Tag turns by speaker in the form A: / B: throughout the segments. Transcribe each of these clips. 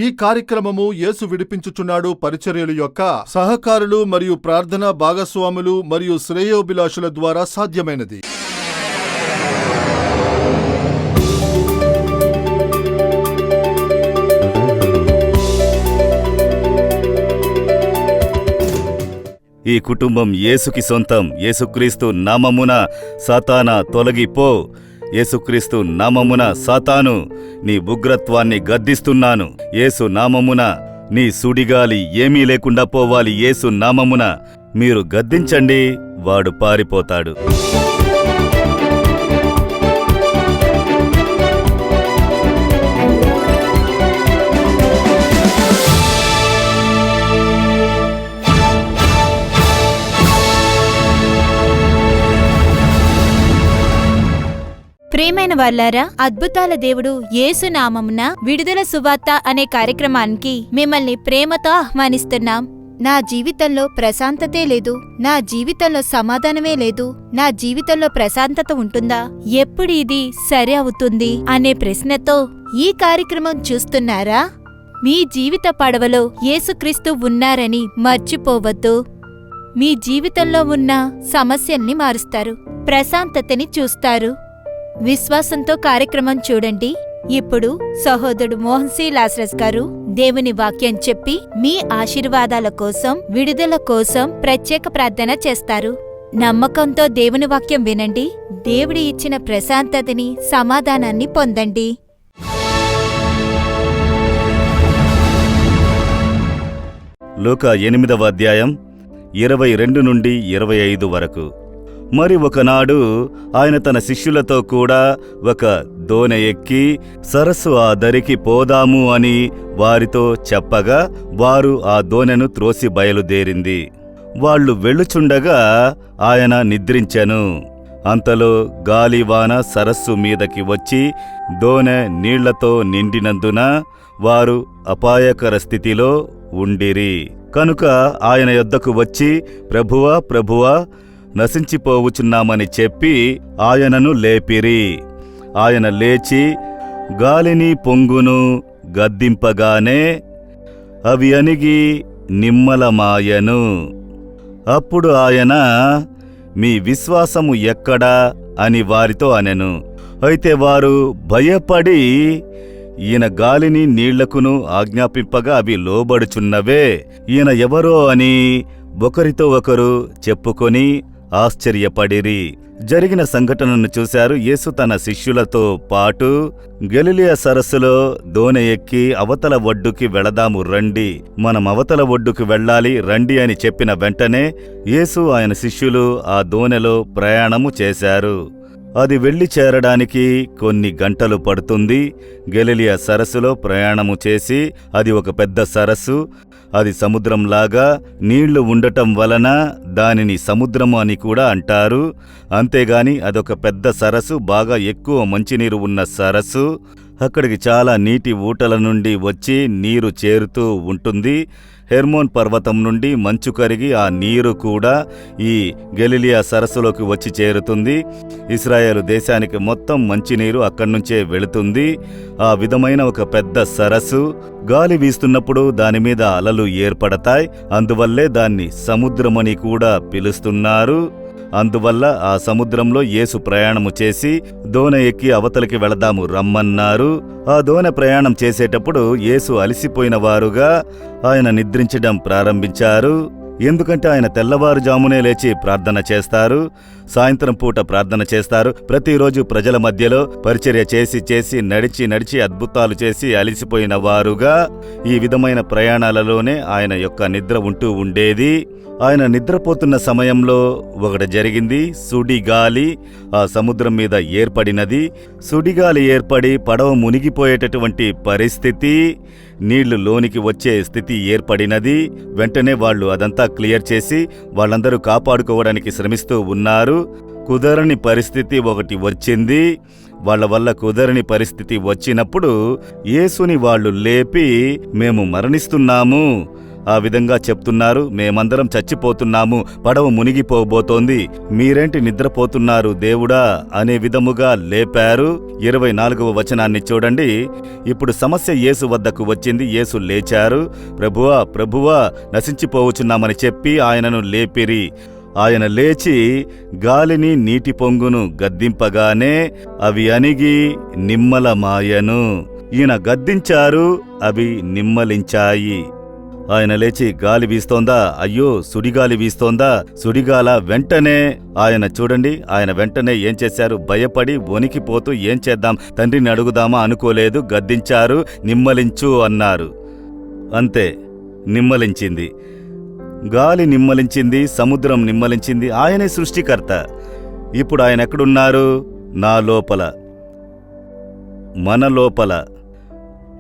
A: ఈ కార్యక్రమము యేసు విడిపించుచున్నాడు పరిచర్యలు యొక్క సహకారులు మరియు ప్రార్థనా భాగస్వాములు మరియు శ్రేయోభిలాషుల ద్వారా సాధ్యమైనది.
B: ఈ కుటుంబం యేసుకి సొంతం. యేసుక్రీస్తు నామమున సాతానా తొలగిపో. యేసుక్రీస్తు నామమున సాతాను, నీ ఉగ్రత్వాన్ని గద్దిస్తున్నాను. యేసు నామమున నీ సుడిగాలి ఏమీ లేకుండా పోవాలి. యేసు నామమున మీరు గద్దించండి, వాడు పారిపోతాడు.
C: ప్రియమైన వాళ్ళారా, అద్భుతాల దేవుడు యేసు నామమున విడుదల సువార్త అనే కార్యక్రమానికి మిమ్మల్ని ప్రేమతో ఆహ్వానిస్తున్నాం. నా జీవితంలో ప్రశాంతతే లేదు, నా జీవితంలో సమాధానమే లేదు, నా జీవితంలో ప్రశాంతత ఉంటుందా, ఎప్పుడు ఇది సరి అవుతుంది అనే ప్రశ్నతో ఈ కార్యక్రమం చూస్తున్నారా? మీ జీవిత పడవలో యేసుక్రీస్తు ఉన్నారని మర్చిపోవద్దు. మీ జీవితంలో ఉన్న సమస్యల్ని మారుస్తారు, ప్రశాంతతని చూస్తారు. విశ్వాసంతో కార్యక్రమం చూడండి. ఇప్పుడు సహోదరుడు మోహన్ సి లాసరస్ గారు దేవుని వాక్యం చెప్పి మీ ఆశీర్వాదాల కోసం, విడుదల కోసం ప్రత్యేక ప్రార్థన చేస్తారు. నమ్మకంతో దేవుని వాక్యం వినండి. దేవుడి ఇచ్చిన ప్రశాంతతని, సమాధానాన్ని పొందండి.
B: లూకా 8వ అధ్యాయం 22 నుండి 25 వరకు. మరి ఒకనాడు ఆయన తన శిష్యులతో కూడా ఒక దోణి ఎక్కి సరస్సు ఆ దరికి పోదాము అని వారితో చెప్పగా వారు ఆ దోణెను త్రోసి బయలుదేరింది. వాళ్ళు వెళ్ళుచుండగా ఆయన నిద్రించెను. అంతలో గాలివాన సరస్సు మీదకి వచ్చి దోణె నీళ్లతో నిండినందున వారు అపాయకర స్థితిలో ఉండిరి. కనుక ఆయన యొద్దకు వచ్చి, ప్రభువా, ప్రభువా, నశించిపోవుచున్నామని చెప్పి ఆయనను లేపిరి. ఆయన లేచి గాలిని పొంగును గద్దింపగానే అవి అణిగి నిమ్మలమాయెను. అప్పుడు ఆయన, మీ విశ్వాసము ఎక్కడా అని వారితో అనెను. అయితే వారు భయపడి, ఈయన గాలిని నీళ్లకును ఆజ్ఞాపింపగా అవి లోబడుచున్నవే, ఈయన ఎవరో అని ఒకరితో ఒకరు చెప్పుకొని ఆశ్చర్యపడిరి. జరిగిన సంఘటనను చూశారు. యేసు తన శిష్యులతో పాటు గలిలయ సరస్సులో దోణి ఎక్కి అవతల ఒడ్డుకి వెళదాము రండి, మనం అవతల ఒడ్డుకు వెళ్ళాలి రండి అని చెప్పిన వెంటనే యేసు ఆయన శిష్యులు ఆ దోణిలో ప్రయాణము చేశారు. అది వెళ్లి చేరడానికి కొన్ని గంటలు పడుతుంది. గలిలయ సరస్సులో ప్రయాణము చేసి, అది ఒక పెద్ద సరస్సు, అది సముద్రంలాగా నీళ్లు ఉండటం వలన దానిని సముద్రము అని కూడా అంటారు. అంతేగాని అదొక పెద్ద సరస్సు, బాగా ఎక్కువ మంచినీరు ఉన్న సరస్సు. అక్కడికి చాలా నీటి ఊటల నుండి వచ్చి నీరు చేరుతూ ఉంటుంది. హెర్మోన్ పర్వతం నుండి మంచు కరిగి ఆ నీరు కూడా ఈ గలిలయ సరస్సులోకి వచ్చి చేరుతుంది. ఇశ్రాయేలు దేశానికి మొత్తం మంచినీరు అక్కడ్నుంచే వెళుతుంది. ఆ విధమైన ఒక పెద్ద సరస్సు. గాలి వీస్తున్నప్పుడు దానిమీద అలలు ఏర్పడతాయి. అందువల్లే దాన్ని సముద్రమని కూడా పిలుస్తున్నారు. అందువల్ల ఆ సముద్రంలో యేసు ప్రయాణము చేసి దోణి ఎక్కి అవతలికి వెళదాము రమ్మన్నారు. ఆ దోణి ప్రయాణం చేసేటప్పుడు యేసు అలసిపోయిన వారుగా ఆయన నిద్రించడం ప్రారంభించారు. ఎందుకంటే ఆయన తెల్లవారుజామునే లేచి ప్రార్థన చేస్తారు, సాయంత్రం పూట ప్రార్థన చేస్తారు. ప్రతిరోజు ప్రజల మధ్యలో పరిచర్య చేసి నడిచి అద్భుతాలు చేసి అలసిపోయిన వారుగా ఈ విధమైన ప్రయాణాలలోనే ఆయన యొక్క నిద్ర ఉంటూ ఉండేది. ఆయన నిద్రపోతున్న సమయంలో ఒకటి జరిగింది. సుడిగాలి ఆ సముద్రం మీద ఏర్పడినది. సుడిగాలి ఏర్పడి పడవ మునిగిపోయేటటువంటి పరిస్థితి, నీళ్లు లోనికి వచ్చే స్థితి ఏర్పడినది. వెంటనే వాళ్ళు అదంతా క్లియర్ చేసి వాళ్ళందరూ కాపాడుకోవడానికి శ్రమిస్తూ ఉన్నారు. కుదరని పరిస్థితి ఒకటి వచ్చింది. వాళ్ళ వల్ల కుదరని పరిస్థితి వచ్చినప్పుడు యేసుని వాళ్ళు లేపి, మేము మరణిస్తున్నాము, ఆ విధంగా చెప్తున్నారు, మేమందరం చచ్చిపోతున్నాము, పడవ మునిగిపోబోతోంది, మీరేంటి నిద్రపోతున్నారు దేవుడా అనే విధముగా లేపారు. 24వ వచనాన్ని చూడండి. ఇప్పుడు సమస్య యేసు వద్దకు వచ్చింది. యేసు లేచారు. ప్రభువా ప్రభువా నశించిపోవచ్చున్నామని చెప్పి ఆయనను లేపిరి. ఆయన లేచి గాలిని నీటి పొంగును గద్దింపగానే అవి అణిగి నిమ్మలమాయను. ఈయన గద్దించారు, అవి నిమ్మలించాయి. ఆయన లేచి గాలి వీస్తోందా, అయ్యో సుడిగాలి వీస్తోందా, సుడిగాల వెంటనే ఆయన చూడండి, ఆయన వెంటనే ఏం చేశారు, భయపడి వణికిపోతూ ఏం చేద్దాం, తండ్రిని అడుగుదామా అనుకోలేదు, గద్దించారు, నిమ్మలించు అన్నారు. అంతే, నిమ్మలించింది. గాలి నిమ్మలించింది, సముద్రం నిమ్మలించింది. ఆయనే సృష్టికర్త. ఇప్పుడు ఆయన ఎక్కడున్నారు? నా లోపల, మన లోపల.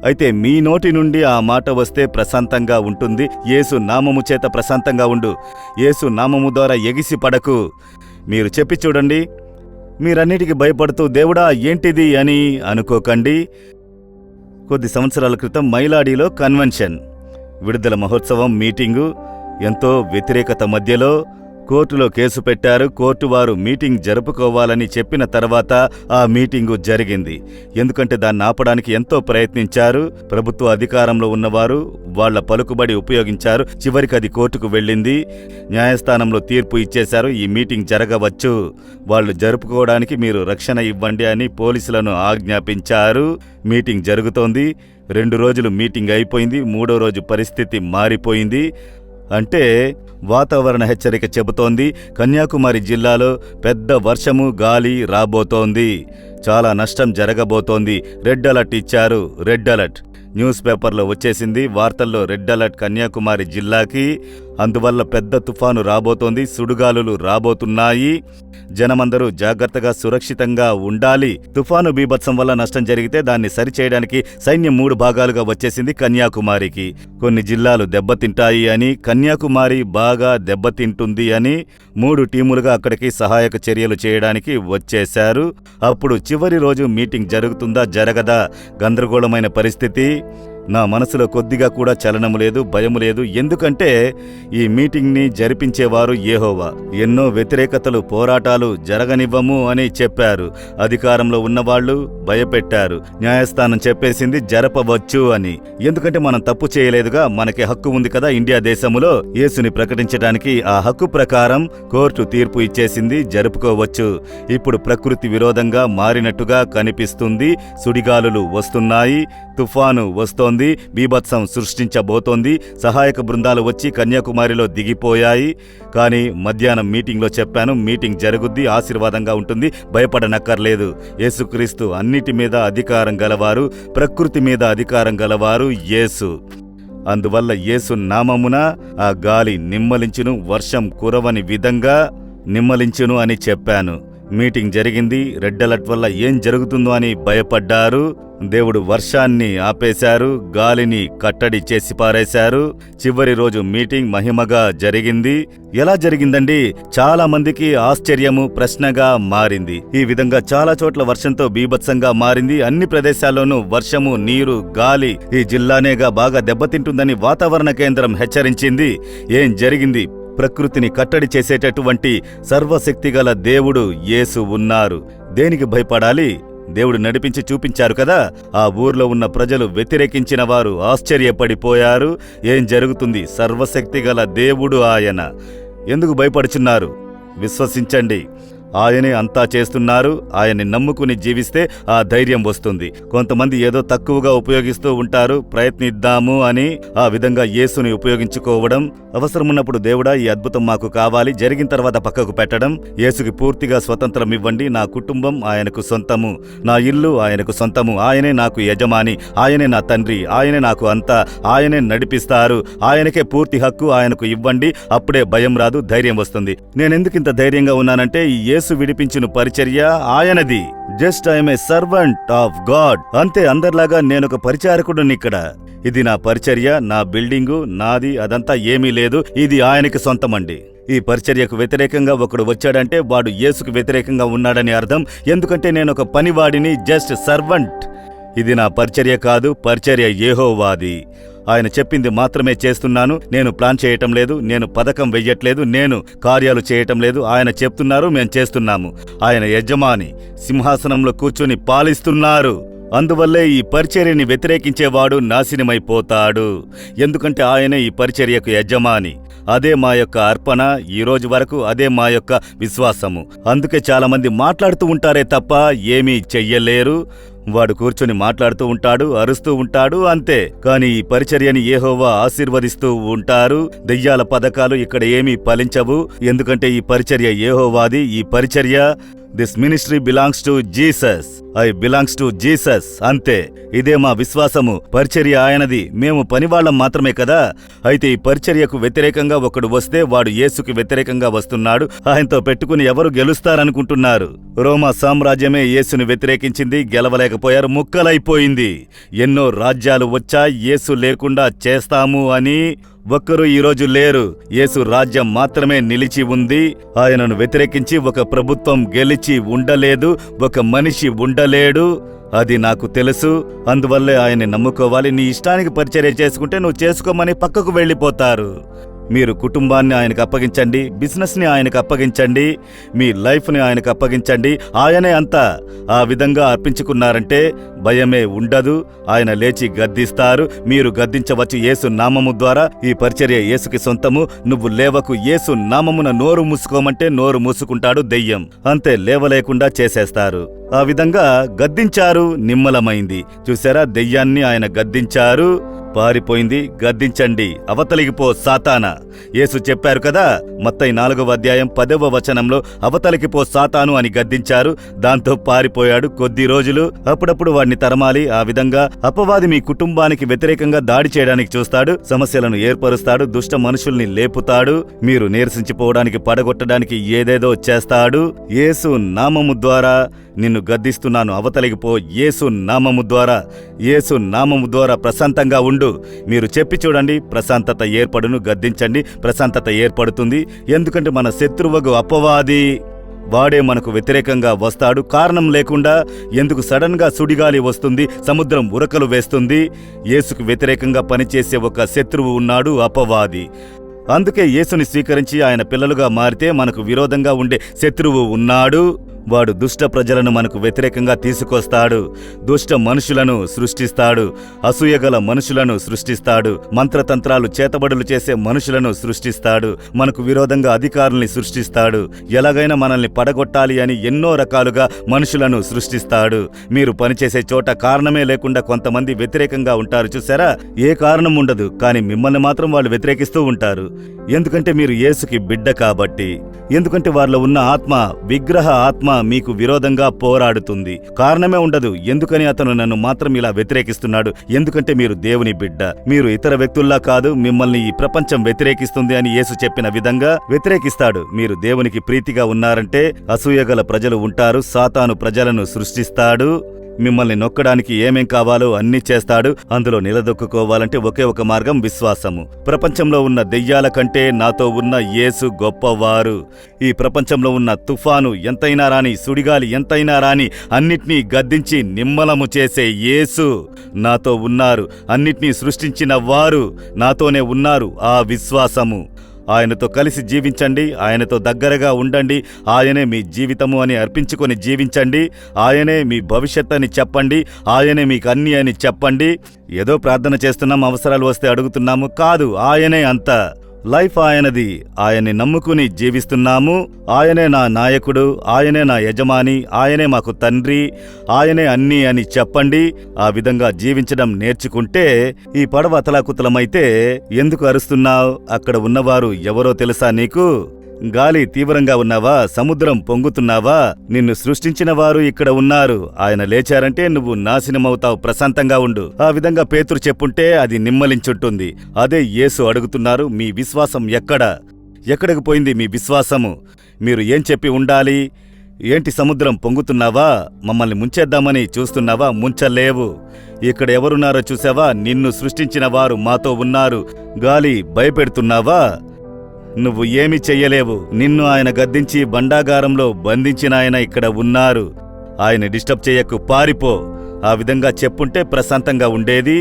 B: అయితే మీ నోటి నుండి ఆ మాట వస్తే ప్రశాంతంగా ఉంటుంది. యేసు నామము చేత ప్రశాంతంగా ఉండు. యేసు నామము ద్వారా ఎగిసి పడకు. మీరు చెప్పి చూడండి. మీరన్నిటికీ భయపడుతూ దేవుడా ఏంటిది అని అనుకోకండి. కొద్ది సంవత్సరాల క్రితం మైలాడిలో కన్వెన్షన్, విడుదల మహోత్సవం మీటింగు. ఎంతో వ్యతిరేకత మధ్యలో కోర్టులో కేసు పెట్టారు. కోర్టు వారు మీటింగ్ జరుపుకోవాలని చెప్పిన తర్వాత ఆ మీటింగు జరిగింది. ఎందుకంటే దాన్ని ఆపడానికి ఎంతో ప్రయత్నించారు. ప్రభుత్వ అధికారంలో ఉన్నవారు వాళ్ల పలుకుబడి ఉపయోగించారు. చివరికి అది కోర్టుకు వెళ్ళింది. న్యాయస్థానంలో తీర్పు ఇచ్చేశారు, ఈ మీటింగ్ జరగవచ్చు, వాళ్ళు జరుపుకోవడానికి మీరు రక్షణ ఇవ్వండి అని పోలీసులను ఆజ్ఞాపించారు. మీటింగ్ జరుగుతోంది. 2 రోజులు మీటింగ్ అయిపోయింది. 3వ రోజు పరిస్థితి మారిపోయింది. అంటే వాతావరణ హెచ్చరిక చెబుతోంది, కన్యాకుమారి జిల్లాలో పెద్ద వర్షము గాలి రాబోతోంది, చాలా నష్టం జరగబోతోంది. రెడ్ అలర్ట్ ఇచ్చారు. రెడ్ అలర్ట్ న్యూస్ పేపర్లో వచ్చేసింది, వార్తల్లో రెడ్ అలర్ట్ కన్యాకుమారి జిల్లాకి. అందువల్ల పెద్ద తుఫాను రాబోతోంది, సుడుగాలులు రాబోతున్నాయి. జనమందరూ జాగ్రత్తగా సురక్షితంగా ఉండాలి. తుఫాను బీభత్సం వల్ల నష్టం జరిగితే దాన్ని సరిచేయడానికి సైన్యం 3 భాగాలుగా వచ్చేసింది కన్యాకుమారికి. కొన్ని జిల్లాలు దెబ్బతింటాయి అని, కన్యాకుమారి బాగా దెబ్బతింటుంది అని 3 టీములుగా అక్కడికి సహాయక చర్యలు చేయడానికి వచ్చేశారు. అప్పుడు చివరి రోజు మీటింగ్ జరుగుతుందా జరగదా గందరగోళమైన పరిస్థితి. నా మనసులో కొద్దిగా కూడా చలనము లేదు, భయము లేదు. ఎందుకంటే ఈ మీటింగ్ని జరిపించేవారు యెహోవా. ఎన్నో వ్యతిరేకతలు, పోరాటాలు జరగనివ్వము అని చెప్పారు. అధికారంలో ఉన్నవాళ్లు భయపెట్టారు. న్యాయస్థానం చెప్పేసింది జరపవచ్చు అని. ఎందుకంటే మనం తప్పు చేయలేదుగా, మనకి హక్కు ఉంది కదా ఇండియా దేశములో యేసుని ప్రకటించడానికి. ఆ హక్కు ప్రకారం కోర్టు తీర్పు ఇచ్చేసింది, జరుపుకోవచ్చు. ఇప్పుడు ప్రకృతి విరోధంగా మారినట్టుగా కనిపిస్తుంది. సుడిగాలులు వస్తున్నాయి, తుఫాను వస్తోంది, బీభత్సం సృష్టించబోతోంది. సహాయక బృందాలు వచ్చి కన్యాకుమారిలో దిగిపోయాయి. కానీ మధ్యాహ్నం మీటింగ్లో చెప్పాను, మీటింగ్ జరుగుద్ది, ఆశీర్వాదంగా ఉంటుంది, భయపడనక్కర్లేదు. యేసుక్రీస్తు అన్నిటి మీద అధికారం గలవారు, ప్రకృతి మీద అధికారం గలవారు యేసు. అందువల్ల యేసు నామమున ఆ గాలి నిమ్మలించును, వర్షం కురవని విధంగా నిమ్మలించును అని చెప్పాను. మీటింగ్ జరిగింది. రెడ్ అలర్ట్ వల్ల ఏం జరుగుతుందో అని భయపడ్డారు. దేవుడు వర్షాన్ని ఆపేశారు, గాలిని కట్టడి చేసి పారేశారు. చివరి రోజు మీటింగ్ మహిమగా జరిగింది. ఎలా జరిగిందండి? చాలా మందికి ఆశ్చర్యము, ప్రశ్నగా మారింది. ఈ విధంగా చాలా చోట్ల వర్షంతో బీభత్సంగా మారింది. అన్ని ప్రదేశాల్లోనూ వర్షము, నీరు, గాలి. ఈ జిల్లానేగా బాగా దెబ్బతింటుందని వాతావరణ కేంద్రం హెచ్చరించింది. ఏం జరిగింది? ప్రకృతిని కట్టడి చేసేటటువంటి సర్వశక్తిగల దేవుడు యేసు ఉన్నారు. దేనికి భయపడాలి? దేవుడు నడిపించి చూపించారు కదా. ఆ ఊర్లో ఉన్న ప్రజలు వ్యతిరేకించిన వారు ఆశ్చర్యపడిపోయారు. ఏం జరుగుతుంది? సర్వశక్తిగల దేవుడు ఆయన. ఎందుకు భయపడుచున్నారు? విశ్వసించండి, ఆయనే అంతా చేస్తున్నారు. ఆయన్ని నమ్ముకుని జీవిస్తే ఆ ధైర్యం వస్తుంది. కొంతమంది ఏదో తక్కువగా ఉపయోగిస్తూ ఉంటారు, ప్రయత్నిద్దాము అని. ఆ విధంగా యేసుని ఉపయోగించుకోవడం, అవసరమున్నప్పుడు దేవుడా ఈ అద్భుతం మాకు కావాలి, జరిగిన తర్వాత పక్కకు పెట్టడం. యేసుకి పూర్తిగా స్వతంత్రం ఇవ్వండి. నా కుటుంబం ఆయనకు సొంతము, నా ఇల్లు ఆయనకు సొంతము, ఆయనే నాకు యజమాని, ఆయనే నా తండ్రి, ఆయనే నాకు అంతా, ఆయనే నడిపిస్తారు. ఆయనకే పూర్తి హక్కు ఆయనకు ఇవ్వండి. అప్పుడే భయం రాదు, ధైర్యం వస్తుంది. నేనెందుకింత ధైర్యంగా ఉన్నానంటే ఈ యేసు విడిపించిన పరిచర్య ఆయనది. Just I'm a servant of God. అంతే, అందరిలాగా నేనొక పరిచారకుడుని ఇక్కడ. ఇది నా పరిచర్య, నా బిల్డింగు నాది, అదంతా ఏమీ లేదు. ఇది ఆయనకి సొంతమండి. ఈ పరిచర్యకు వ్యతిరేకంగా ఒకడు వచ్చాడంటే వాడు యేసుకు వ్యతిరేకంగా ఉన్నాడని అర్థం. ఎందుకంటే నేనొక పనివాడిని, జస్ట్ సర్వెంట్. ఇది నా పరిచర్య కాదు, పరిచర్య యెహోవాది. ఆయన చెప్పింది మాత్రమే చేస్తున్నాను. నేను ప్లాన్ చేయటం లేదు, నేను పథకం వెయ్యట్లేదు, నేను కార్యాలు చేయటం లేదు. ఆయన చెప్తున్నారు, మేం చేస్తున్నాము. ఆయన యజమాని సింహాసనంలో కూర్చొని పాలిస్తున్నారు. అందువల్లే ఈ పరిచర్యని వ్యతిరేకించేవాడు నాశనమైపోతాడు. ఎందుకంటే ఆయనే ఈ పరిచర్యకు యజమాని. అదే మా యొక్క అర్పణ, ఈ రోజు వరకు అదే మా యొక్క విశ్వాసము. అందుకే చాలా మంది మాట్లాడుతూ ఉంటారే తప్ప ఏమీ చెయ్యలేరు. వాడు కూర్చొని మాట్లాడుతూ ఉంటాడు, అరుస్తూ ఉంటాడు, అంతే. కానీ ఈ పరిచర్యని యెహోవా ఆశీర్వదిస్తూ ఉంటారు. దెయ్యాల పథకాలు ఇక్కడ ఏమీ ఫలించవు. ఎందుకంటే ఈ పరిచర్య యెహోవాది. ఈ పరిచర్య, this ministry belongs to Jesus. I belongs to Jesus, అంతే. ఇదే మా విశ్వాసము. పరిచర్య ఆయనది, మేము పనివాళ్లం మాత్రమే కదా. అయితే ఈ పరిచర్యకు వ్యతిరేకంగా ఒకడు వస్తే వాడు యేసుకి వ్యతిరేకంగా వస్తున్నాడు. ఆయనతో పెట్టుకుని ఎవరు గెలుస్తారనుకుంటున్నారు? రోమా సామ్రాజ్యమే యేసుని వ్యతిరేకించింది, గెలవలేకపోయారు, ముక్కలైపోయింది. ఎన్నో రాజ్యాలు వచ్చా యేసు లేకుండా చేస్తాము అని. ఒక్కరూ ఈరోజు లేరు. యేసు రాజ్యం మాత్రమే నిలిచి ఉంది. ఆయనను వ్యతిరేకించి ఒక ప్రభుత్వం గెలిచి ఉండలేదు, ఒక మనిషి ఉండలేడు. అది నాకు తెలుసు. అందువల్లే ఆయన్ని నమ్ముకోవాలి. నీ ఇష్టానికి పరిచర్య చేసుకుంటే నువ్వు చేసుకోమని పక్కకు వెళ్ళిపోతారు. మీరు కుటుంబాన్ని ఆయనకు అప్పగించండి, బిజినెస్ని ఆయనకు అప్పగించండి, మీ లైఫ్ని ఆయనకు అప్పగించండి. ఆయనే అంతా. ఆ విధంగా అర్పించుకున్నారంటే భయమే ఉండదు. ఆయన లేచి గద్దిస్తారు. మీరు గద్దించవచ్చు యేసు నామము ద్వారా. ఈ పరిచర్య యేసుకి సొంతము. నువ్వు లేవకు, యేసు నామమున నోరు మూసుకోమంటే నోరు మూసుకుంటాడు దెయ్యం. అంతే, లేవలేకుండా చేసేస్తారు. ఆ విధంగా గద్దించారు, నిమ్మలమైంది. చూసారా, దెయ్యాన్ని ఆయన గద్దించారు, పారిపోయింది. గద్దించండి, అవతలికి పో సాతానా. యేసు చెప్పారు కదా, మత్తయి 4వ అధ్యాయం 10వ వచనంలో, అవతలికి పో సాతాను అని గద్దించారు. దాంతో పారిపోయాడు కొద్ది రోజులు. అప్పుడప్పుడు వాడిని తరమాలి. ఆ విధంగా అపవాది మీ కుటుంబానికి వ్యతిరేకంగా దాడి చేయడానికి చూస్తాడు, సమస్యలను ఏర్పరుస్తాడు, దుష్ట మనుషుల్ని లేపుతాడు. మీరు నీరసించిపోవడానికి, పడగొట్టడానికి ఏదేదో చేస్తాడు. యేసు నామము ద్వారా నిన్ను గద్దిస్తున్నాను, అవతలికి పో. యేసు నామము ద్వారా, యేసు నామము ద్వారా ప్రశాంతంగా ఉండు. మీరు చెప్పి చూడండి, ప్రశాంతత ఏర్పడును. గద్దించండి, ప్రశాంతత ఏర్పడుతుంది. ఎందుకంటే మన శత్రువుకు అపవాది, వాడే మనకు వ్యతిరేకంగా వస్తాడు. కారణం లేకుండా. ఎందుకు సడన్ గా సుడిగాలి వస్తుంది, సముద్రం ఉరకలు వేస్తుంది. యేసుకు వ్యతిరేకంగా పనిచేసే ఒక శత్రువు ఉన్నాడు, అపవాది. అందుకే యేసుని స్వీకరించి ఆయన పిల్లలుగా మారితే మనకు విరోధంగా ఉండే శత్రువు ఉన్నాడు. వాడు దుష్ట ప్రజలను మనకు వ్యతిరేకంగా తీసుకొస్తాడు. దుష్ట మనుషులను సృష్టిస్తాడు, అసూయగల మనుషులను సృష్టిస్తాడు, మంత్రతంత్రాలు చేతబడులు చేసే మనుషులను సృష్టిస్తాడు, మనకు విరోధంగా అధికారుల్ని సృష్టిస్తాడు. ఎలాగైనా మనల్ని పడగొట్టాలి అని ఎన్నో రకాలుగా మనుషులను సృష్టిస్తాడు. మీరు పనిచేసే చోట కారణమే లేకుండా కొంతమంది వ్యతిరేకంగా ఉంటారు, చూసారా? ఏ కారణం ఉండదు, కానీ మిమ్మల్ని మాత్రం వాళ్ళు వ్యతిరేకిస్తూ ఉంటారు. ఎందుకంటే మీరు యేసుకి బిడ్డ కాబట్టి. ఎందుకంటే వారిలో ఉన్న ఆత్మ, విగ్రహ ఆత్మ మీకు విరోధంగా పోరాడుతుంది. కారణమే ఉండదు. ఎందుకని అతను నన్ను మాత్రం ఇలా వ్యతిరేకిస్తున్నాడు? ఎందుకంటే మీరు దేవుని బిడ్డ. మీరు ఇతర వ్యక్తుల్లా కాదు. మిమ్మల్ని ఈ ప్రపంచం వ్యతిరేకిస్తుంది అని యేసు చెప్పిన విధంగా వ్యతిరేకిస్తాడు. మీరు దేవునికి ప్రీతిగా ఉన్నారంటే అసూయగల ప్రజలు ఉంటారు. సాతాను ప్రజలను సృష్టిస్తాడు. మిమ్మల్ని నొక్కడానికి ఏమేం కావాలో అన్నీ చేస్తాడు. అందులో నిలదొక్కుకోవాలంటే ఒకే ఒక మార్గం, విశ్వాసము. ప్రపంచంలో ఉన్న దెయ్యాల కంటే నాతో ఉన్న యేసు గొప్పవారు. ఈ ప్రపంచంలో ఉన్న తుఫాను ఎంతైనా రాని, సుడిగాలి ఎంతైనా రాని, అన్నిటినీ గద్దించి నిమ్మలము చేసే యేసు నాతో ఉన్నారు. అన్నిటినీ సృష్టించిన వారు నాతోనే ఉన్నారు. ఆ విశ్వాసము. ఆయనతో కలిసి జీవించండి, ఆయనతో దగ్గరగా ఉండండి. ఆయనే మీ జీవితము అని అర్పించుకొని జీవించండి. ఆయనే మీ భవిష్యత్ అని చెప్పండి. ఆయనే మీకు అన్ని అని చెప్పండి. ఏదో ప్రార్థన చేస్తున్నాం, అవసరాలు వస్తే అడుగుతున్నాము కాదు. ఆయనే అంతా. లైఫ్ ఆయనది. ఆయన్ని నమ్ముకుని జీవిస్తున్నాము. ఆయనే నా నాయకుడు, ఆయనే నా యజమాని, ఆయనే మాకు తండ్రి, ఆయనే అన్నీ అని చెప్పండి. ఆ విధంగా జీవించడం నేర్చుకుంటే ఈ పడవ అతలాకుతలమైతే ఎందుకు అరుస్తున్నావు? అక్కడ ఉన్నవారు ఎవరో తెలుసా నీకు? గాలి తీవ్రంగా ఉన్నావా? సముద్రం పొంగుతున్నావా? నిన్ను సృష్టించిన వారు ఇక్కడ ఉన్నారు. ఆయన లేచారంటే నువ్వు నాశనమవుతావు. ప్రశాంతంగా ఉండు. ఆ విధంగా పేతురు చెప్పుంటే అది నిమ్మలించుంటుంది. అదే యేసు అడుగుతున్నారు, మీ విశ్వాసం ఎక్కడికి పోయింది మీ విశ్వాసము? మీరు ఏం చెప్పి ఉండాలి? ఏంటి సముద్రం పొంగుతున్నావా? మమ్మల్ని ముంచేద్దామని చూస్తున్నావా? ముంచలేవు. ఇక్కడ ఎవరున్నారో చూసావా? నిన్ను సృష్టించిన వారు మాతో ఉన్నారు. గాలి భయపెడుతున్నావా? నువ్వు ఏమి చెయ్యలేవు. నిన్ను ఆయన గద్దించి బండాగారంలో బంధించిన ఆయన ఇక్కడ ఉన్నారు. ఆయన డిస్టర్బ్ చెయ్యకు, పారిపో. ఆ విధంగా చెప్పుంటే ప్రశాంతంగా ఉండేది.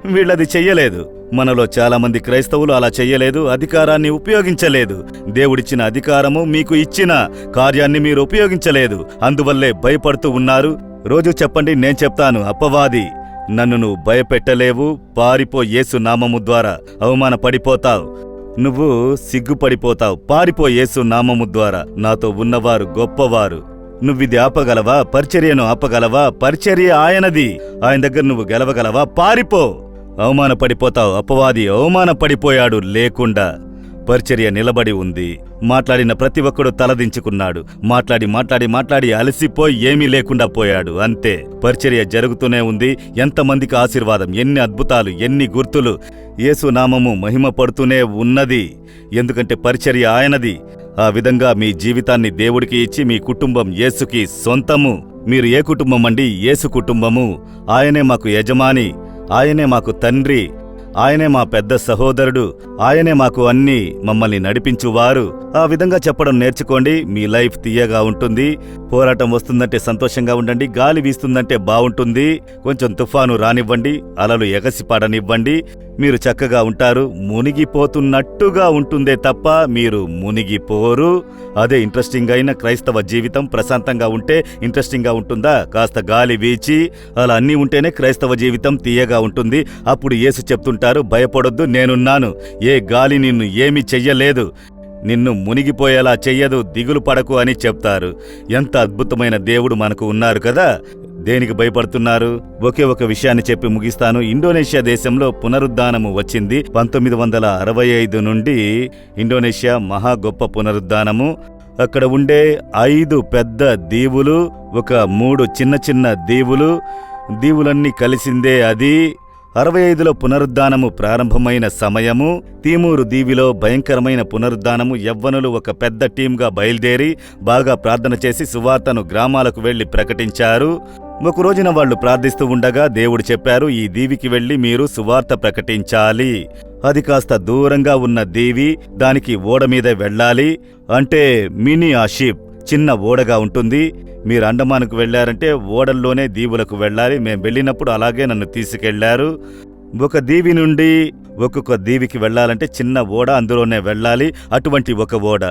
B: వీళ్ళది చెయ్యలేదు. మనలో చాలా మంది క్రైస్తవులు అలా చెయ్యలేదు, అధికారాన్ని ఉపయోగించలేదు. దేవుడిచ్చిన అధికారము, మీకు ఇచ్చిన కార్యాన్ని మీరు ఉపయోగించలేదు. అందువల్లే భయపడుతూ ఉన్నారు. రోజు చెప్పండి, నేను చెప్తాను, అపవాది నన్ను నువ్వు భయపెట్టలేవు, పారిపో, యేసు నామము ద్వారా అవమానపడిపోతావు, నువ్వు సిగ్గుపడిపోతావు, పారిపో యేసు నామము ద్వారా. నాతో ఉన్నవారు గొప్పవారు. నువ్విది ఆపగలవా? పరిచర్యను ఆపగలవా? పరిచర్య ఆయనది. ఆయన దగ్గర నువ్వు గెలవగలవా? పారిపో. అవమానపడిపోతావు. అపవాది అవమానపడిపోయాడు లేకుండా. పరిచర్య నిలబడి ఉంది. మాట్లాడిన ప్రతి ఒక్కడు తలదించుకున్నాడు. మాట్లాడి అలసిపోయి ఏమీ లేకుండా పోయాడు. అంతే. పరిచర్య జరుగుతూనే ఉంది. ఎంతమందికి ఆశీర్వాదం, ఎన్ని అద్భుతాలు, ఎన్ని గుర్తులు. యేసు నామము మహిమ పడుతూనే ఉన్నది. ఎందుకంటే పరిచర్య ఆయనది. ఆ విధంగా మీ జీవితాన్ని దేవుడికి ఇచ్చి మీ కుటుంబం యేసుకి సొంతము. మీరు ఏ కుటుంబం అండి? యేసు కుటుంబము. ఆయనే మాకు యజమాని, ఆయనే మాకు తండ్రి, ఆయనే మా పెద్ద సహోదరుడు, ఆయనే మాకు అన్నీ, మమ్మల్ని నడిపించువారు. ఆ విధంగా చెప్పడం నేర్చుకోండి. మీ లైఫ్ తీయగా ఉంటుంది. పోరాటం వస్తుందంటే సంతోషంగా ఉండండి. గాలి వీస్తుందంటే బావుంటుంది. కొంచెం తుఫాను రానివ్వండి, అలలు ఎగసిపడనివ్వండి. మీరు చక్కగా ఉంటారు. మునిగిపోతున్నట్టుగా ఉంటుందే తప్ప మీరు మునిగిపోరు. అదే ఇంట్రెస్టింగ్ అయిన క్రైస్తవ జీవితం. ప్రశాంతంగా ఉంటే ఇంట్రెస్టింగ్గా ఉంటుందా? కాస్త గాలి వీచి అలా అన్నీ ఉంటేనే క్రైస్తవ జీవితం తీయగా ఉంటుంది. అప్పుడు యేసు చెప్తుంటారు, భయపడొద్దు, నేనున్నాను. ఏ గాలి నిన్ను ఏమీ చెయ్యలేదు, నిన్ను మునిగిపోయేలా చెయ్యదు, దిగులు పడకు అని చెప్తారు. ఎంత అద్భుతమైన దేవుడు మనకు ఉన్నారు కదా. దేనికి భయపడుతున్నారు? ఒకే ఒక విషయాన్ని చెప్పి ముగిస్తాను. ఇండోనేషియా దేశంలో పునరుద్ధానము వచ్చింది. 1965 నుండి ఇండోనేషియా మహా గొప్ప పునరుద్ధానము. అక్కడ ఉండే 5 పెద్ద దీవులు, ఒక 3 చిన్న చిన్న దీవులు, దీవులన్నీ కలిసిందే అది. 65లో పునరుద్ధానము ప్రారంభమైన సమయము. తీమూరు దీవిలో భయంకరమైన పునరుద్ధానము. యవ్వనులు ఒక పెద్ద టీంగా బయలుదేరి బాగా ప్రార్థన చేసి సువార్తను గ్రామాలకు వెళ్లి ప్రకటించారు. ఒక రోజున వాళ్ళు ప్రార్థిస్తూ ఉండగా దేవుడు చెప్పారు, ఈ దీవికి వెళ్లి మీరు సువార్త ప్రకటించాలి. అది కాస్త దూరంగా ఉన్న దీవి, దానికి ఓడ మీదే వెళ్ళాలి. అంటే మినీ షిప్, చిన్న ఓడగా ఉంటుంది. మీరు అండమాన్కు వెళ్లారంటే ఓడల్లోనే దీవులకు వెళ్ళాలి. మేం వెళ్ళినప్పుడు అలాగే నన్ను తీసుకెళ్లారు. ఒక దీవి నుండి ఒక్కొక్క దీవికి వెళ్లాలంటే చిన్న ఓడ, అందులోనే వెళ్ళాలి. అటువంటి ఒక ఓడ,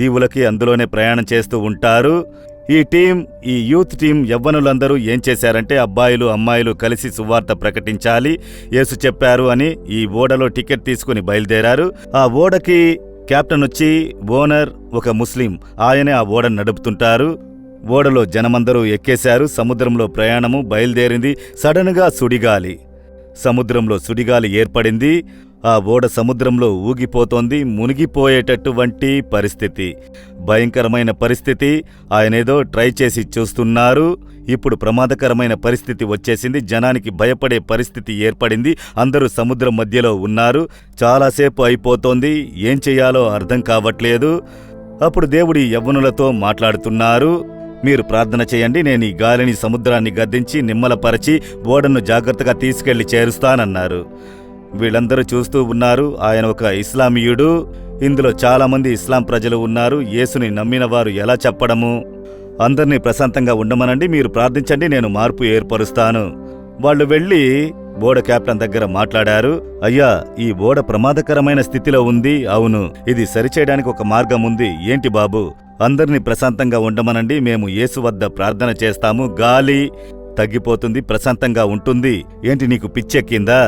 B: దీవులకి అందులోనే ప్రయాణం చేస్తూ ఉంటారు. ఈ యూత్ టీం యవ్వనులందరూ ఏం చేశారంటే, అబ్బాయిలు అమ్మాయిలు కలిసి సువార్త ప్రకటించాలి, యేసు చెప్పారు అని ఈ ఓడలో టికెట్ తీసుకుని బయలుదేరారు. ఆ ఓడకి కెప్టెన్ వచ్చి ఓనర్ ఒక ముస్లిం, ఆయనే ఆ ఓడను నడుపుతుంటారు. ఓడలో జనమందరూ ఎక్కేశారు. సముద్రంలో ప్రయాణము బయలుదేరింది. సడన్గా సుడిగాలి, సముద్రంలో సుడిగాలి ఏర్పడింది. ఆ ఓడ సముద్రంలో ఊగిపోతోంది. మునిగిపోయేటటువంటి పరిస్థితి, భయంకరమైన పరిస్థితి. ఆయనేదో ట్రై చేసి చూస్తున్నారు. ఇప్పుడు ప్రమాదకరమైన పరిస్థితి వచ్చేసింది. జనానికి భయపడే పరిస్థితి ఏర్పడింది. అందరూ సముద్రం మధ్యలో ఉన్నారు. చాలాసేపు అయిపోతోంది. ఏం చెయ్యాలో అర్థం కావట్లేదు. అప్పుడు దేవుడి యవ్వనులతో మాట్లాడుతున్నారు, మీరు ప్రార్థన చేయండి, నేను ఈ గాలిని సముద్రాన్ని గద్దించి నిమ్మలపరచి ఓడను జాగ్రత్తగా తీసుకెళ్లి చేరుస్తానన్నారు. వీళ్ళందరూ చూస్తూ ఉన్నారు. ఆయన ఒక ఇస్లామీయుడు. ఇందులో చాలామంది ఇస్లాం ప్రజలు ఉన్నారు. యేసుని నమ్మిన వారు ఎలా చెప్పడము? అందరినీ ప్రశాంతంగా ఉండమనండి, మీరు ప్రార్థించండి, నేను మార్పు ఏర్పరుస్తాను. వాళ్ళు వెళ్ళి ఓడ కెప్టెన్ దగ్గర మాట్లాడారు. అయ్యా, ఈ ఓడ ప్రమాదకరమైన స్థితిలో ఉంది. అవును, ఇది సరిచేయడానికి ఒక మార్గం ఉంది. ఏంటి బాబు? అందరినీ ప్రశాంతంగా ఉండమనండి, మేము యేసు వద్ద ప్రార్థన చేస్తాము, గాలి తగ్గిపోతుంది, ప్రశాంతంగా ఉంటుంది. ఏంటి, నీకు పిచ్చెక్కిందా?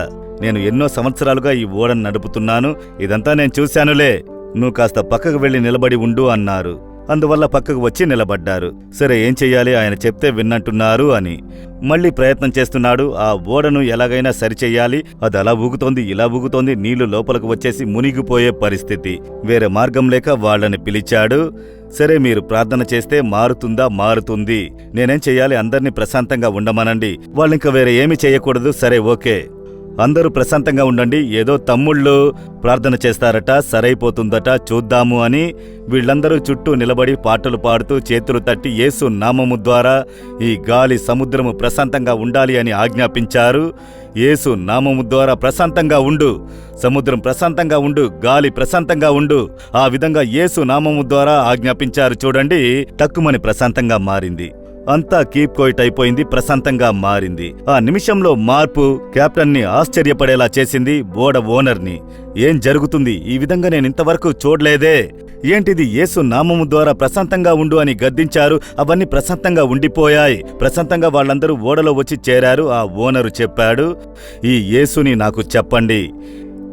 B: నేను ఎన్నో సంవత్సరాలుగా ఈ ఓడను నడుపుతున్నాను, ఇదంతా నేను చూశానులే. నువ్వు కాస్త పక్కకు వెళ్లి నిలబడి ఉండు అన్నారు. అందువల్ల పక్కకు వచ్చి నిలబడ్డారు. సరే, ఏం చెయ్యాలి? ఆయన చెప్తే విన్నట్టున్నారు అని మళ్ళీ ప్రయత్నం చేస్తున్నాడు. ఆ ఓడను ఎలాగైనా సరిచెయ్యాలి. అది అలా ఊగుతోంది, ఇలా ఊగుతోంది, నీళ్లు లోపలకు వచ్చేసి మునిగిపోయే పరిస్థితి. వేరే మార్గం లేక వాళ్ళని పిలిచాడు. సరే, మీరు ప్రార్థన చేస్తే మారుతుందా? మారుతుంది. నేనేం చెయ్యాలి? అందరినీ ప్రశాంతంగా ఉండమనండి. వాళ్ళింక వేరే ఏమి చేయకూడదు. సరే, ఓకే, అందరూ ప్రశాంతంగా ఉండండి. ఏదో తమ్ముళ్ళు ప్రార్థన చేస్తారట, సరైపోతుందట, చూద్దాము అని వీళ్ళందరూ చుట్టూ నిలబడి పాటలు పాడుతూ చేతులు తట్టి యేసు నామము ద్వారా ఈ గాలి సముద్రము ప్రశాంతంగా ఉండాలి అని ఆజ్ఞాపించారు. యేసు నామము ద్వారా ప్రశాంతంగా ఉండు, సముద్రం ప్రశాంతంగా ఉండు, గాలి ప్రశాంతంగా ఉండు. ఆ విధంగా యేసు నామము ద్వారా ఆజ్ఞాపించారు. చూడండి, తక్కువని ప్రశాంతంగా మారింది. అంతా కీప్ కోయిట్ అయిపోయింది, ప్రశాంతంగా మారింది. ఆ నిమిషంలో మార్పు కెప్టెన్ని ఆశ్చర్యపడేలా చేసింది, ఓడ ఓనర్ని. ఏం జరుగుతుంది? ఈ విధంగా నేను ఇంతవరకు చూడలేదే. ఏంటిది? యేసు నామము ద్వారా ప్రశాంతంగా ఉండు అని గద్దించారు. అవన్నీ ప్రశాంతంగా ఉండిపోయాయి. ప్రశాంతంగా వాళ్ళందరూ ఓడలో వచ్చి చేరారు. ఆ ఓనరు చెప్పాడు, ఈ యేసుని నాకు చెప్పండి.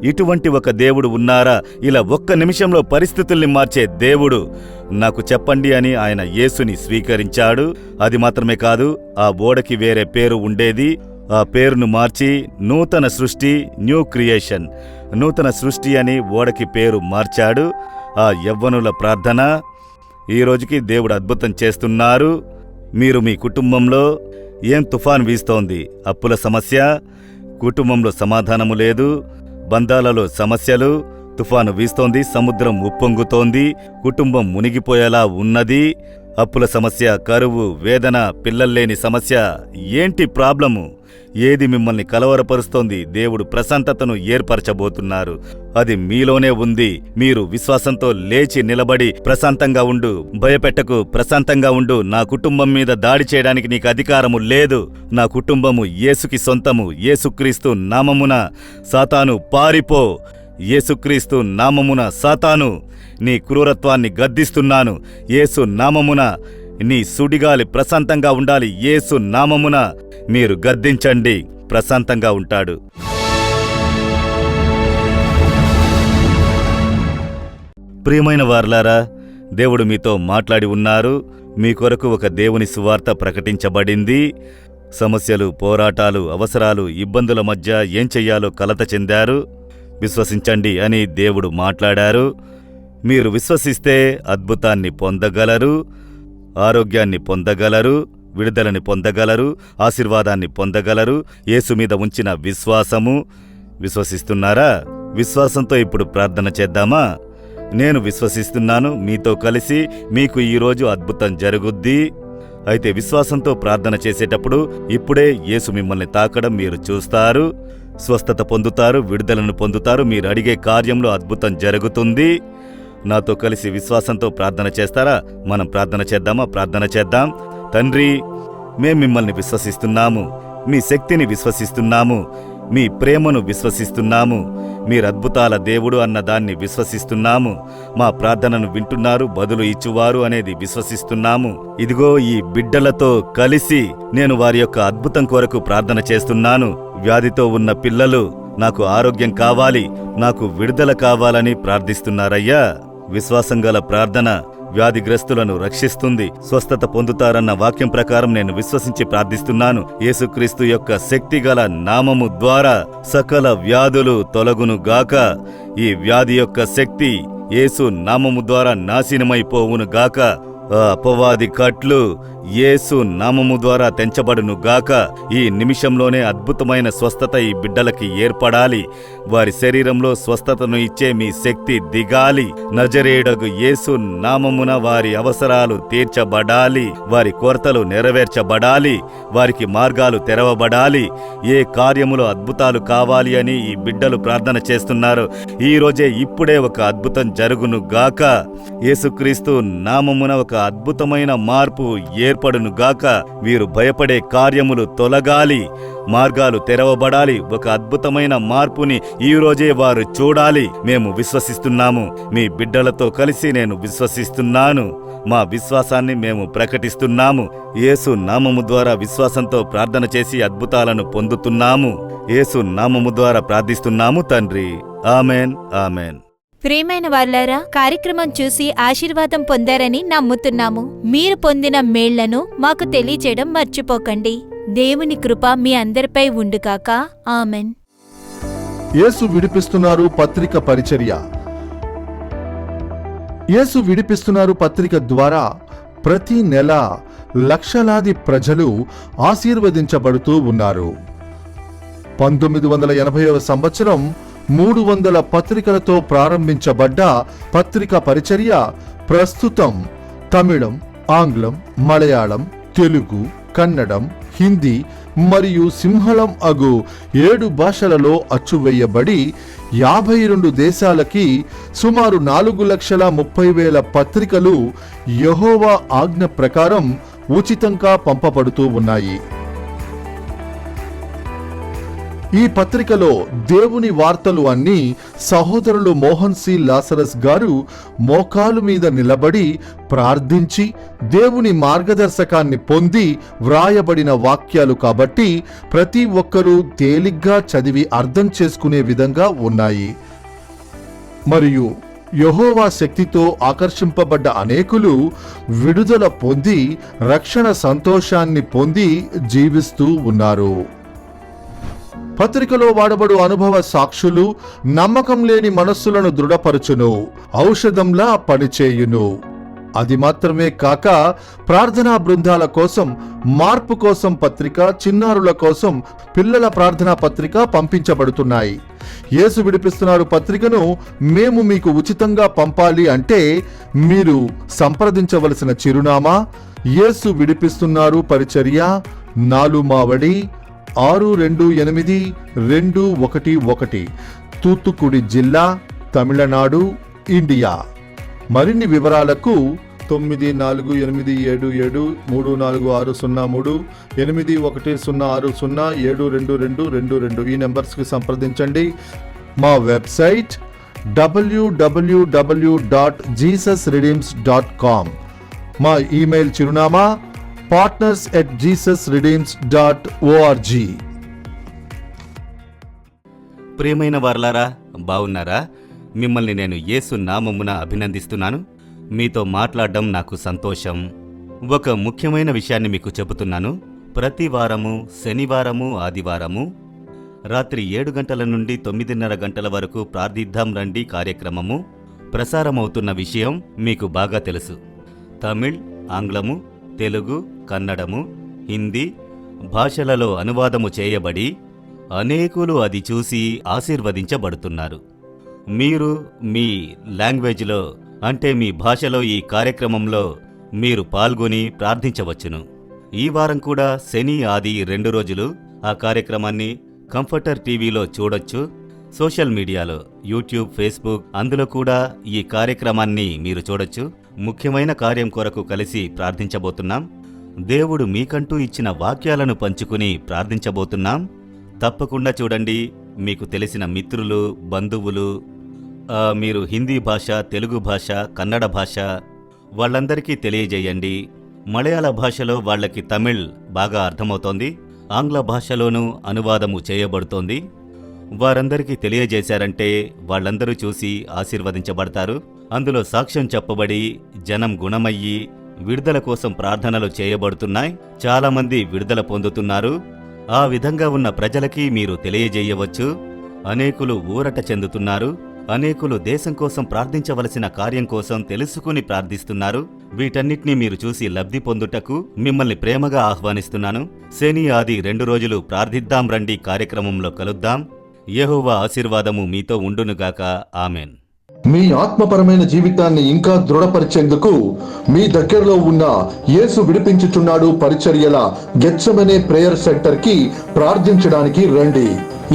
B: ఇటువంటి ఒక దేవుడు ఉన్నారా? ఇలా ఒక్క నిమిషంలో పరిస్థితుల్ని మార్చే దేవుడు నాకు చెప్పండి అని ఆయన యేసుని స్వీకరించాడు. అది మాత్రమే కాదు, ఆ ఓడకి వేరే పేరు ఉండేది. ఆ పేరును మార్చి నూతన సృష్టి, న్యూ క్రియేషన్, నూతన సృష్టి అని ఓడకి పేరు మార్చాడు. ఆ యవ్వనుల ప్రార్థన ఈ రోజుకి దేవుడు అద్భుతం చేస్తున్నారు. మీరు మీ కుటుంబంలో ఏం తుఫాన్ వీస్తోంది? అప్పుల సమస్య, కుటుంబంలో సమాధానము లేదు, బంధాలలో సమస్యలు, తుఫాను వీస్తోంది, సముద్రం ఉప్పొంగుతోంది, కుటుంబం మునిగిపోయేలా ఉన్నది, అప్పుల సమస్య, కరువు, వేదన, పిల్లల్లేని సమస్య. ఏంటి ప్రాబ్లము? ఏది మిమ్మల్ని కలవరపరుస్తోంది? దేవుడు ప్రశాంతతను ఏర్పరచబోతున్నారు. అది మీలోనే ఉంది. మీరు విశ్వాసంతో లేచి నిలబడి ప్రశాంతంగా ఉండు, భయపెట్టకు, ప్రశాంతంగా ఉండు. నా కుటుంబం మీద దాడి చేయడానికి నీకు అధికారము లేదు. నా కుటుంబము యేసుకి సొంతము. యేసుక్రీస్తు నామమున సాతాను పారిపో. యేసుక్రీస్తు నామమున సాతాను, నీ క్రూరత్వాన్ని గద్దిస్తున్నాను. యేసు నామమున నీ సుడిగాలి ప్రశాంతంగా ఉండాలి. యేసు నామమున మీరు గద్దించండి, ప్రశాంతంగా ఉంటాడు. ప్రియమైన వారలారా, దేవుడు మీతో మాట్లాడి ఉన్నారు. మీ కొరకు ఒక దేవుని సువార్త ప్రకటించబడింది. సమస్యలు, పోరాటాలు, అవసరాలు, ఇబ్బందుల మధ్య ఏం చెయ్యాలో కలత చెందారు. విశ్వసించండి అని దేవుడు మాట్లాడారు. మీరు విశ్వసిస్తే అద్భుతాన్ని పొందగలరు, ఆరోగ్యాన్ని పొందగలరు, విడుదలని పొందగలరు, ఆశీర్వాదాన్ని పొందగలరు. యేసు మీద ఉంచిన విశ్వాసము. విశ్వసిస్తున్నారా? విశ్వాసంతో ఇప్పుడు ప్రార్థన చేద్దామా? నేను విశ్వసిస్తున్నాను, మీతో కలిసి మీకు ఈరోజు అద్భుతం జరుగుద్ది. అయితే విశ్వాసంతో ప్రార్థన చేసేటప్పుడు ఇప్పుడే యేసు మిమ్మల్ని తాకడం మీరు చూస్తారు. స్వస్థత పొందుతారు, విడుదలను పొందుతారు. మీరు అడిగే కార్యంలో అద్భుతం జరుగుతుంది. నాతో కలిసి విశ్వాసంతో ప్రార్థన చేస్తారా? మనం ప్రార్థన చేద్దామా? ప్రార్థన చేద్దాం. తండ్రి, మేం మిమ్మల్ని విశ్వసిస్తున్నాము, మీ శక్తిని విశ్వసిస్తున్నాము, మీ ప్రేమను విశ్వసిస్తున్నాము. మీరద్భుతాల దేవుడు అన్నదాన్ని విశ్వసిస్తున్నాము. మా ప్రార్థనను వింటున్నారు, బదులు ఇచ్చువారు అనేది విశ్వసిస్తున్నాము. ఇదిగో ఈ బిడ్డలతో కలిసి నేను వారి యొక్క అద్భుతం కొరకు ప్రార్థన చేస్తున్నాను. వ్యాధితో ఉన్న పిల్లలు, నాకు ఆరోగ్యం కావాలి, నాకు విడుదల కావాలని ప్రార్థిస్తున్నారయ్యా. విశ్వాసం గల ప్రార్థన వ్యాధిగ్రస్తులను రక్షిస్తుంది. స్వస్థత పొందుతారన్న వాక్యం ప్రకారం నేను విశ్వసించి ప్రార్థిస్తున్నాను. యేసుక్రీస్తు యొక్క శక్తిగల నామము ద్వారా సకల వ్యాధులు తొలగునుగాక. ఈ వ్యాధి యొక్క శక్తి యేసు నామము ద్వారా నాశనమైపోవునుగాక. ఆ అపవాది కట్లు యేసు నామము ద్వారా తెంచబడునుగాక. ఈ నిమిషంలోనే అద్భుతమైన స్వస్థత ఈ బిడ్డలకి ఏర్పడాలి. వారి శరీరంలో స్వస్థతను ఇచ్చే మీ శక్తి దిగాలి. నజరేయుడగు యేసు నామమున వారి అవసరాలు తీర్చబడాలి, వారి కొరతలు నెరవేర్చబడాలి, వారికి మార్గాలు తెరవబడాలి. ఏ కార్యములో అద్భుతాలు కావాలి అని ఈ బిడ్డలు ప్రార్థన చేస్తున్నారు. ఈ రోజే ఇప్పుడే ఒక అద్భుతం జరుగునుగాక. యేసుక్రీస్తు నామమున ఒక అద్భుతమైన మార్పు ఏర్పడునుగాక. వీరు భయపడే కార్యములు తొలగాలి, మార్గాలు తెరవబడాలి. ఒక అద్భుతమైన మార్పుని ఈ రోజే వారు చూడాలి. మేము విశ్వసిస్తున్నాము. మీ బిడ్డలతో కలిసి నేను విశ్వసిస్తున్నాను. మా విశ్వాసాన్ని మేము ప్రకటిస్తున్నాము. యేసు నామము ద్వారా విశ్వాసంతో ప్రార్థన చేసి అద్భుతాలను పొందుతున్నాము. యేసు నామము ద్వారా ప్రార్థిస్తున్నాము తండ్రి. Amen, amen.
C: ప్రియమైన వార్లారా, కార్యక్రమం చూసి ఆశీర్వాదం పొందారని నమ్ముతున్నాము. మీరు పొందిన మేళ్లను మాకు తెలియచేయడం మర్చిపోకండి. దేవుని కృప మీ అందరిపై ఉండుగాక. ఆమెన్.
A: యేసు విడిపిస్తున్నారు పత్రిక పరిచర్య. యేసు విడిపిస్తున్నారు పత్రిక ద్వారా ప్రతి నెల లక్షలాది ప్రజలు ఆశీర్వదించబడుతూ ఉన్నారు. 1980వ సంవత్సరం 300 పత్రికలతో ప్రారంభించబడ్డ పత్రిక పరిచర్య ప్రస్తుతం తమిళం, ఆంగ్లం, మలయాళం, తెలుగు, కన్నడం, హిందీ మరియు సింహళం అగు 7 భాషలలో అచ్చువేయబడి 52 దేశాలకి సుమారు 4,30,000 పత్రికలు యెహోవా ఆజ్ఞ ప్రకారం ఉచితంగా పంపబడుతూ ఉన్నాయి. ఈ పత్రికలో దేవుని వార్తలు అన్నీ సహోదరులు మోహన్ సి లాసరస్ గారు మోకాలు మీద నిలబడి ప్రార్థించి దేవుని మార్గదర్శకాన్ని పొంది వ్రాయబడిన వాక్యాలు కాబట్టి ప్రతి ఒక్కరూ తేలిగ్గా చదివి అర్థం చేసుకునే విధంగా ఉన్నాయి. మరియు యెహోవా శక్తితో ఆకర్షింపబడ్డ అనేకులు విడుదల పొంది రక్షణ సంతోషాన్ని పొంది జీవిస్తూ ఉన్నారు. పత్రికలో వాడబడు అనుభవ సాక్షులు నమ్మకం లేని మనస్సులను దృఢపరచును, ఔషధంలా పనిచేయును. అది మాత్రమే కాక ప్రార్థనా బృందాల కోసం, మార్పు కోసం పత్రిక, చిన్నారుల కోసం పిల్లల ప్రార్థనా పత్రిక పంపించబడుతున్నాయి. యేసు విడిపిస్తున్నారు పత్రికను మేము మీకు ఉచితంగా పంపాలి అంటే మీరు సంప్రదించవలసిన చిరునామా యేసు విడిపిస్తున్నారు పరిచర్య, 4 మావడి 628-211, తూత్తుకుడి జిల్లా, తమిళనాడు, ఇండియా. మరిన్ని వివరాలకు 9487734603, 8106072222 ఈ నెంబర్స్కి సంప్రదించండి. మా వెబ్సైట్ www.jesusredeems.com. మా ఈమెయిల్ చిరునామా partners@jesusredeems.org.
B: ప్రియమైన వారలారా, బావున్నారా? మిమ్మల్ని నేను యేసు నామమున అభినందిస్తున్నాను. మీతో మాట్లాడడం నాకు సంతోషం. ఒక ముఖ్యమైన విషయాన్ని మీకు చెబుతున్నాను. ప్రతి వారము శనివారము, ఆదివారము రాత్రి 7 గంటల నుండి 9:30 గంటల వరకు ప్రార్థిద్దాం రండి కార్యక్రమము ప్రసారమవుతున్న విషయం మీకు బాగా తెలుసు. తమిళ్, ఆంగ్లము, తెలుగు, కన్నడము, హిందీ భాషలలో అనువాదము చేయబడి అనేకులు అది చూసి ఆశీర్వదించబడుతున్నారు. మీరు మీ లాంగ్వేజ్లో అంటే మీ భాషలో ఈ కార్యక్రమంలో మీరు పాల్గొని ప్రార్థించవచ్చును. ఈ వారం కూడా శని, ఆది 2 రోజులు ఆ కార్యక్రమాన్ని కంఫర్టర్ టీవీలో చూడొచ్చు. సోషల్ మీడియాలో యూట్యూబ్, ఫేస్బుక్ అందులో కూడా ఈ కార్యక్రమాన్ని మీరు చూడొచ్చు. ముఖ్యమైన కార్యం కొరకు కలిసి ప్రార్థించబోతున్నాం. దేవుడు మీకంటూ ఇచ్చిన వాక్యాలను పంచుకుని ప్రార్థించబోతున్నాం. తప్పకుండా చూడండి. మీకు తెలిసిన మిత్రులు, బంధువులు, మీరు హిందీ భాష, తెలుగు భాష, కన్నడ భాష వాళ్ళందరికీ తెలియజేయండి. మలయాళ భాషలో వాళ్ళకి తమిళ్ బాగా అర్థమవుతోంది. ఆంగ్ల భాషలోనూ అనువాదము చేయబడుతోంది. వారందరికీ తెలియజేశారంటే వాళ్ళందరూ చూసి ఆశీర్వదించబడతారు. అందులో సాక్ష్యం చెప్పబడి జనం గుణమయ్యి విడుదల కోసం ప్రార్థనలు చేయబడుతున్నాయి. చాలామంది విడుదల పొందుతున్నారు. ఆ విధంగా ఉన్న ప్రజలకి మీరు తెలియజేయవచ్చు. అనేకులు ఊరట చెందుతున్నారు. అనేకులు దేశం కోసం ప్రార్థించవలసిన కార్యం కోసం తెలుసుకుని ప్రార్థిస్తున్నారు. వీటన్నిటినీ మీరు చూసి లబ్ధి పొందుటకు మిమ్మల్ని ప్రేమగా ఆహ్వానిస్తున్నాను. శని, ఆది 2 రోజులు ప్రార్థిద్దాం రండి కార్యక్రమంలో కలుద్దాం. యెహోవా ఆశీర్వాదము మీతో ఉండునుగాక. ఆమెన్.
A: మీ ఆత్మపరమైన జీవితాన్ని ఇంకా దృఢపరిచేందుకు మీ దగ్గరలో ఉన్న యేసు విడిపించుచున్నాడు పరిచర్యల గెత్సెమనే ప్రేయర్ సెంటర్ కి ప్రార్థించడానికి రండి.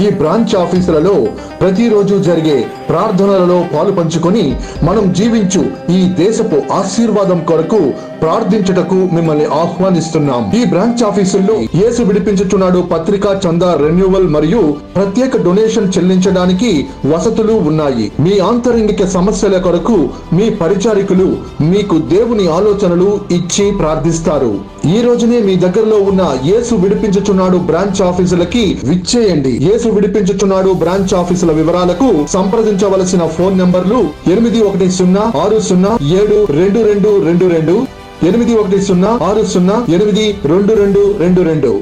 A: ఈ బ్రాంచ్ ఆఫీసులలో ప్రతిరోజు జరిగే ప్రార్థనలలో పాలు పంచుకొని మనం జీవించు ఈ దేశపు ఆశీర్వాదం కొరకు ప్రార్థించుటకు మిమ్మల్ని ఆహ్వానిస్తున్నాం. ఈ బ్రాంచ్ ఆఫీసుల్లో యేసు విడిపించుచున్నాడు పత్రికా చందా రెన్యువల్ మరియు ప్రత్యేక డొనేషన్ చెల్లించడానికి వసతులు ఉన్నాయి. మీ ఆంతరంగిక సమస్యల కొరకు మీ పరిచారికులు మీకు దేవుని ఆలోచనలు ఇచ్చి ప్రార్థిస్తారు. ఈ రోజునే మీ దగ్గరలో ఉన్న యేసు విడిపించుచున్నాడు బ్రాంచ్ ఆఫీసులకి విచ్చేయండి. యేసు విడిపించుచున్నాడు బ్రాంచ్ ఆఫీసుల వివరాలకు సంప్రదించవలసిన ఫోన్ నంబర్లు 8106072222, 8106082222.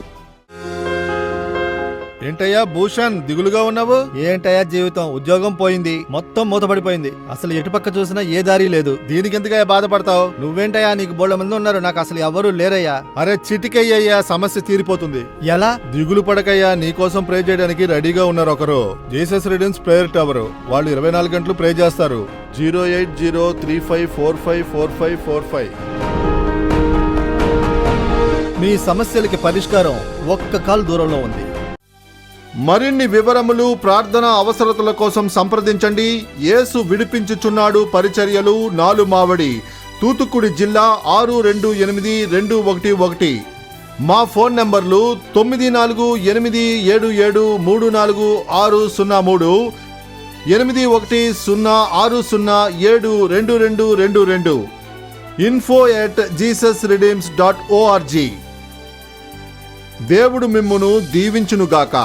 D: ఏంటయ్యా భూషణ్, దిగులుగా ఉన్నావు? ఏంటయ్యా జీవితం, ఉద్యోగం పోయింది, మొత్తం మూతపడిపోయింది. అసలు ఎటుపక్క చూసినా ఏ దారి లేదు. దీనికి ఎందుకయ్యా బాధపడతావు? నువ్వేంటయ్యా, నీకు బోళ్ళ మంది ఉన్నారు, నాకు అసలు ఎవరూ లేరయ్యా.
A: అరే చిటికయ్యా, సమస్య తీరిపోతుంది.
D: ఎలా?
A: దిగులు పడకయ్యా, నీకోసం ప్రే చేయడానికి రెడీగా ఉన్నారు ఒకరు. జీసస్ రిడీమ్స్ ప్రేయర్ టవర్ వాళ్ళు 24 గంటలు ప్రే చేస్తారు. 08035454545.
D: మీ సమస్యలకి పరిష్కారం ఒక్క కాల్ దూరంలో ఉంది.
A: మరిన్ని వివరములు, ప్రార్థన అవసరతల కోసం సంప్రదించండి. యేసు విడిపించుచున్నాడు పరిచర్యలు, 4 మావడి, తూతుక్కుడి జిల్లా 628211. మా ఫోన్ నంబర్లు 9487734603, 8106072222, info@jesusredeems.org. దేవుడు మిమ్మును దీవించునుగాక.